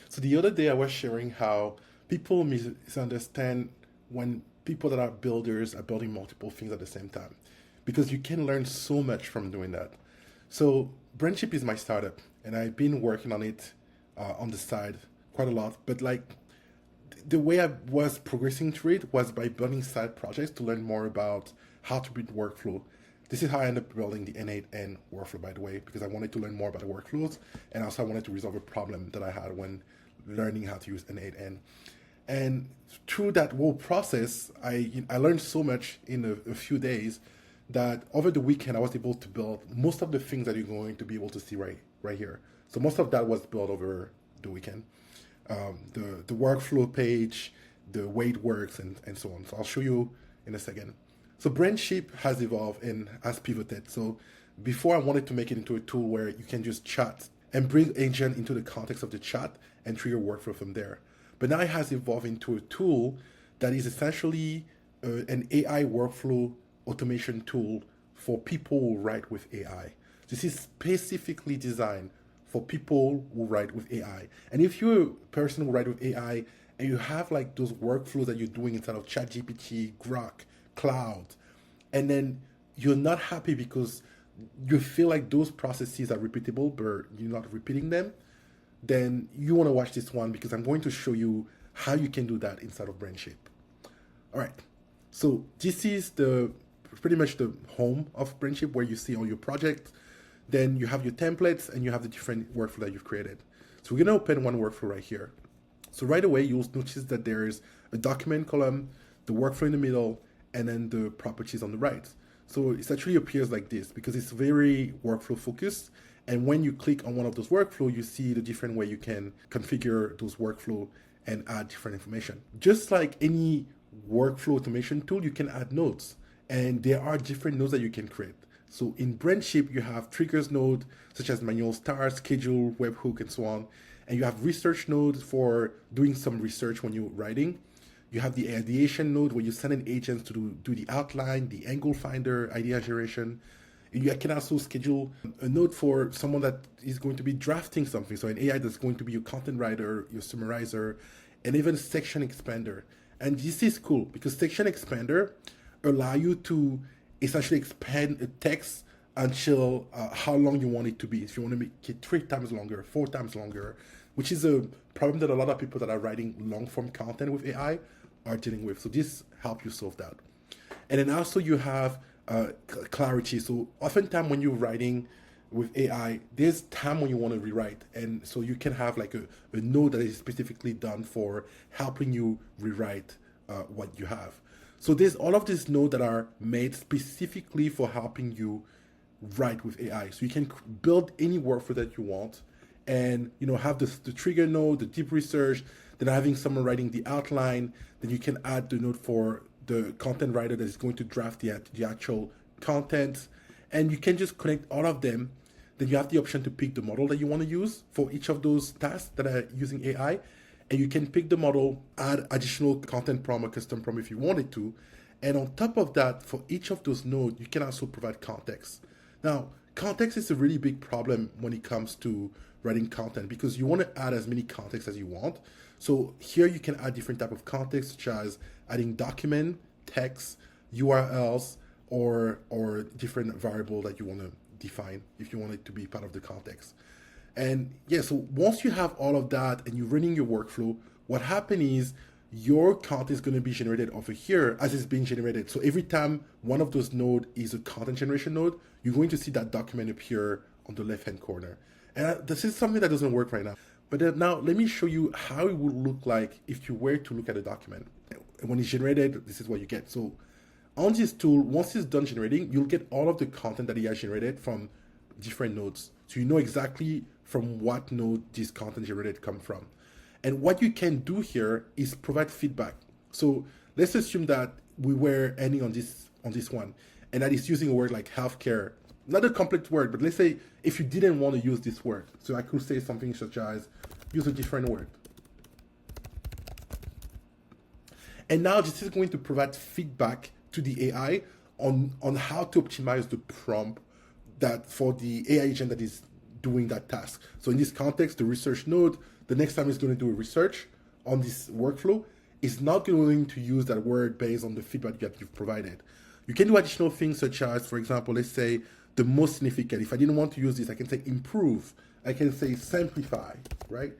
So the other day I was sharing how people misunderstand when people that are builders are building multiple things at the same time, because you can learn so much from doing that. So Brandship is my startup, and I've been working on it on the side quite a lot. But like the way I was progressing through it was by building side projects to learn more about how to build workflow. This is how I ended up building the N8N workflow, by the way, because I wanted to learn more about the workflows, and also I wanted to resolve a problem that I had when learning how to use N8N. And through that whole process, I learned so much in a few days that over the weekend I was able to build most of the things that you're going to be able to see right here. So most of that was built over the weekend. The workflow page, the way it works, and so on. So I'll show you in a second. So Brandship has evolved and has pivoted. So before I wanted to make it into a tool where you can just chat and bring agent into the context of the chat and trigger workflow from there. But now it has evolved into a tool that is essentially an AI workflow automation tool for people who write with AI. This is specifically designed for people who write with AI. And if you're a person who write with AI and you have like those workflows that you're doing inside of ChatGPT, Grok, Cloud, and then you're not happy because you feel like those processes are repeatable, but you're not repeating them, then you want to watch this one because I'm going to show you how you can do that inside of Brandship. All right, so this is pretty much the home of Brandship, where you see all your projects. Then you have your templates and you have the different workflow that you've created. So we're gonna open one workflow right here. So right away, you'll notice that there's a document column, the workflow in the middle, and then the properties on the right. So it actually appears like this because it's very workflow focused. And when you click on one of those workflow, you see the different way you can configure those workflow and add different information. Just like any workflow automation tool, you can add nodes, and there are different nodes that you can create. So in Brandship, you have triggers node, such as manual start, schedule, webhook, and so on. And you have research nodes for doing some research when you're writing. You have the ideation node where you send in agents to do the outline, the angle finder, idea generation. You can also schedule a node for someone that is going to be drafting something. So an AI that's going to be your content writer, your summarizer, and even section expander. And this is cool because section expander allow you to essentially expand a text until how long you want it to be. If you want to make it 3 times longer, 4 times longer, which is a problem that a lot of people that are writing long form content with AI are dealing with. So this helps you solve that. And then also you have clarity. So oftentimes when you're writing with AI, there's time when you want to rewrite. And so you can have like a node that is specifically done for helping you rewrite what you have. So there's all of these nodes that are made specifically for helping you write with AI. So you can build any workflow that you want and have the trigger node, the deep research, then having someone writing the outline, then you can add the node for the content writer that is going to draft the actual content. And you can just connect all of them. Then you have the option to pick the model that you want to use for each of those tasks that are using AI. And you can pick the model, add additional content prompt or custom prompt if you wanted to. And on top of that, for each of those nodes, you can also provide context. Now, context is a really big problem when it comes to writing content because you want to add as many contexts as you want. So here you can add different type of context, such as adding document, text, URLs, or different variable that you want to define if you want it to be part of the context. And yeah, so once you have all of that and you're running your workflow, what happens is your content is going to be generated over here as it's being generated. So every time one of those nodes is a content generation node, you're going to see that document appear on the left-hand corner. And this is something that doesn't work right now. But then now let me show you how it would look like if you were to look at a document. When it's generated, this is what you get. So on this tool, once it's done generating, you'll get all of the content that it has generated from different nodes. So you know exactly from what node this content generated come from. And what you can do here is provide feedback. So let's assume that we were ending on this one, and that is using a word like healthcare. Not a complete word, but let's say if you didn't want to use this word. So I could say something such as use a different word. And now this is going to provide feedback to the AI on how to optimize the prompt that for the AI agent that is doing that task. So in this context, the research node, the next time it's going to do a research on this workflow, is not going to use that word based on the feedback that you've provided. You can do additional things such as, for example, let's say the most significant. If I didn't want to use this, I can say improve. I can say simplify, right?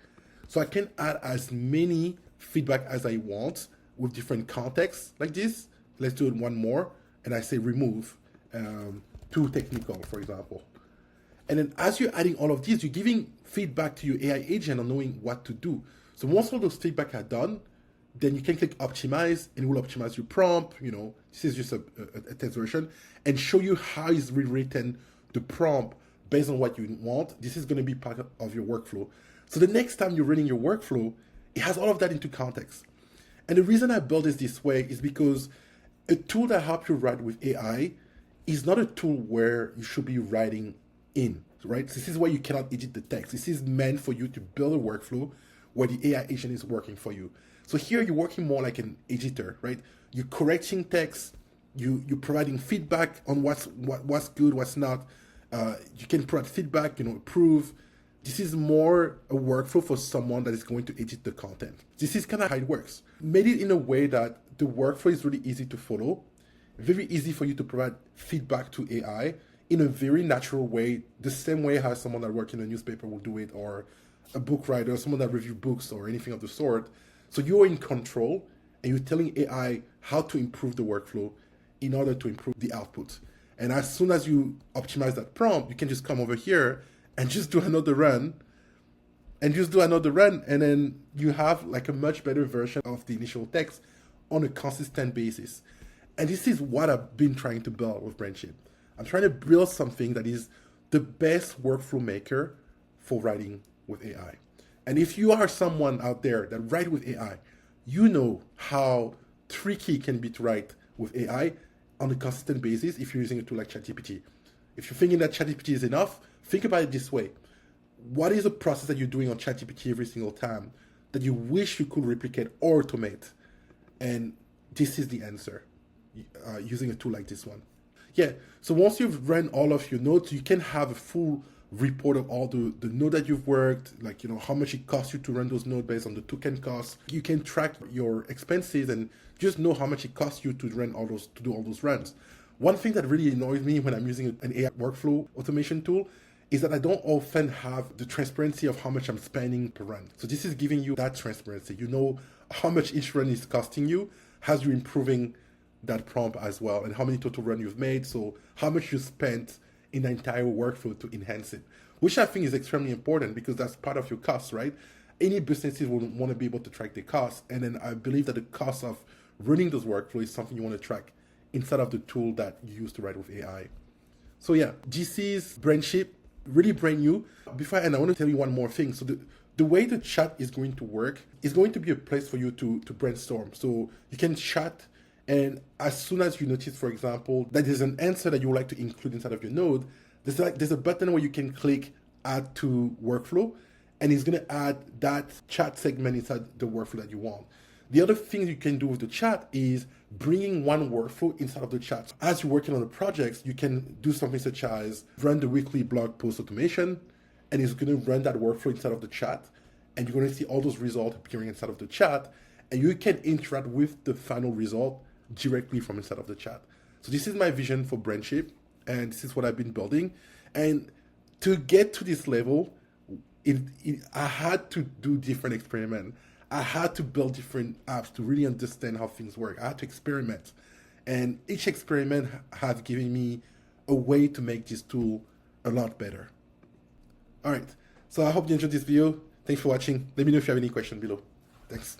So I can add as many feedback as I want with different contexts like this. Let's do it one more. And I say remove, too technical, for example. And then as you're adding all of these, you're giving feedback to your AI agent on knowing what to do. So once all those feedback are done, then you can click optimize and it will optimize your prompt. This is just a test version, and show you how it's rewritten the prompt based on what you want. This is going to be part of your workflow. So the next time you're running your workflow, it has all of that into context. And the reason I built this way is because a tool that helps you write with AI is not a tool where you should be writing in, right? This is where you cannot edit the text. This is meant for you to build a workflow where the AI agent is working for you. So here you're working more like an editor, right? You're correcting text, you're providing feedback on what's good, what's not. You can provide feedback, approve. This is more a workflow for someone that is going to edit the content. This is kind of how it works. Made it in a way that the workflow is really easy to follow, very easy for you to provide feedback to AI in a very natural way, the same way how someone that works in a newspaper will do it, or a book writer, someone that reviews books or anything of the sort. So you're in control and you're telling AI how to improve the workflow in order to improve the output. And as soon as you optimize that prompt, you can just come over here and just do another run and then you have like a much better version of the initial text on a consistent basis. And this is what I've been trying to build with Brainship. I'm trying to build something that is the best workflow maker for writing with AI. And if you are someone out there that write with AI, you know how tricky it can be to write with AI on a consistent basis if you're using a tool like ChatGPT. If you're thinking that ChatGPT is enough, think about it this way. What is a process that you're doing on ChatGPT every single time that you wish you could replicate or automate? And this is the answer, using a tool like this one. Yeah, so once you've run all of your nodes, you can have a full report of all the node that you've worked, like how much it costs you to run those nodes based on the token costs. You can track your expenses and just know how much it costs you to do all those runs. One thing that really annoys me when I'm using an AI workflow automation tool is that I don't often have the transparency of how much I'm spending per run. So this is giving you that transparency. You know how much each run is costing you as you're improving that prompt as well, and how many total runs you've made, so how much you spent in the entire workflow to enhance it, which I think is extremely important because that's part of your costs, right? Any businesses will want to be able to track their costs, and then I believe that the cost of running those workflows is something you want to track inside of the tool that you use to write with AI. So yeah, GC's Brainship, really brand new. Before I end, I want to tell you one more thing. So the way the chat is going to work is going to be a place for you to brainstorm. So you can chat, and as soon as you notice, for example, that there's an answer that you would like to include inside of your node, there's a button where you can click add to workflow, and it's going to add that chat segment inside the workflow that you want. The other thing you can do with the chat is bringing one workflow inside of the chat. As you're working on the projects, you can do something such as run the weekly blog post automation, and it's going to run that workflow inside of the chat, and you're going to see all those results appearing inside of the chat, and you can interact with the final result directly from inside of the chat. So this is my vision for Brainship, and this is what I've been building. And to get to this level, I had to do different experiments. I had to build different apps to really understand how things work. I had to experiment. And each experiment has given me a way to make this tool a lot better. All right. So I hope you enjoyed this video. Thanks for watching. Let me know if you have any questions below. Thanks.